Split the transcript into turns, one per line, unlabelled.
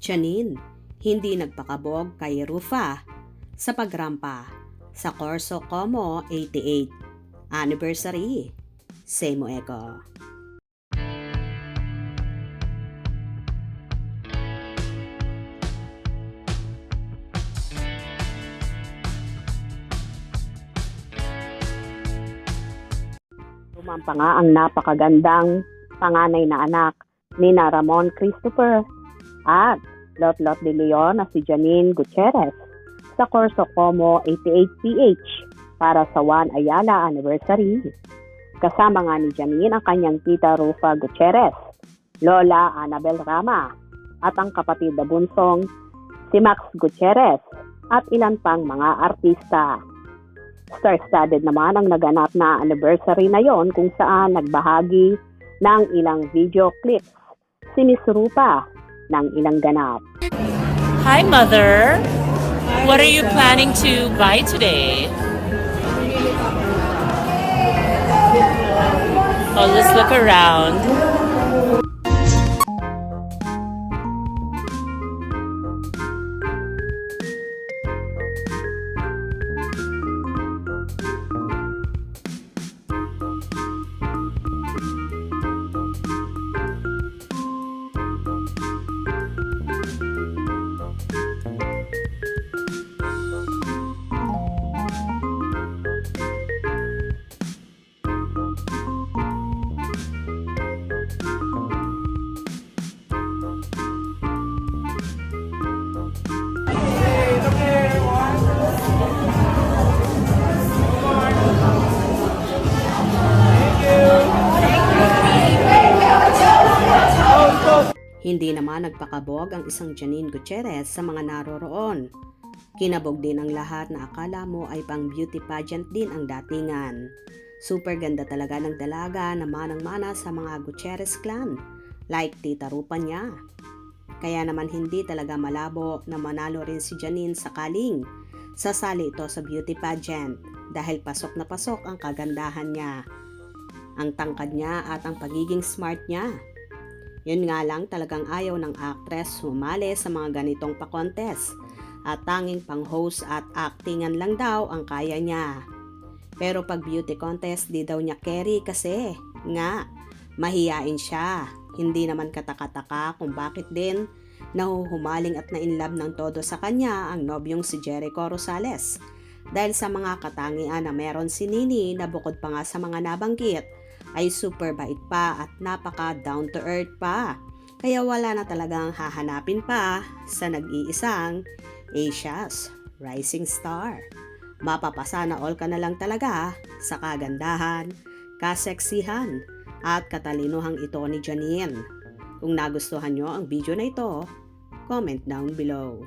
Tiyanin, hindi nagpakabog kay Rufa sa pagrampa sa Corso Como 88 anniversary. Semo Eko.
Tumampa nga ang napakagandang panganay na anak ni Ramon Christopher at Lot de Leon na si Janine Gutierrez sa Corso Como 88PH para sa Juan Ayala anniversary. Kasama nga ni Janine ang kanyang tita Rufa Gutierrez, Lola Annabel Rama at ang kapatid na bunsong si Max Gutierrez at ilan pang mga artista. Star-studded naman ang naganap na anniversary na yon kung saan nagbahagi ng ilang video clips si Miss Rufa ng ilang ganap.
Hi, Mother. What are you planning to buy today? Oh, let's look around.
Hindi naman nagpakabog ang isang Janine Gutierrez sa mga naroroon. Kinabog din ang lahat na akala mo ay pang beauty pageant din ang datingan. Super ganda talaga ng dalaga na manang-mana sa mga Gutierrez clan, like Tita Rupa niya. Kaya naman hindi talaga malabo na manalo rin si Janine sakaling sasali ito sa beauty pageant dahil pasok na pasok ang kagandahan niya, ang tangkad niya at ang pagiging smart niya. Yun nga lang talagang ayaw ng actress sumali sa mga ganitong pa-contest at tanging pang-host at actingan lang daw ang kaya niya. Pero pag beauty contest di daw niya carry kasi nga mahiyain siya. Hindi naman katakataka kung bakit din nahuhumaling at na-inlove ng todo sa kanya ang nobyong si Jericho Rosales. Dahil sa mga katangian na meron si Nini na bukod pa nga sa mga nabanggit, ay super bait pa at napaka down to earth pa. Kaya wala na talagang hahanapin pa sa nag-iisang Asia's Rising Star. Mapapasana all ka na lang talaga sa kagandahan, kaseksihan at katalinuhang ito ni Janine. Kung nagustuhan nyo ang video na ito, comment down below.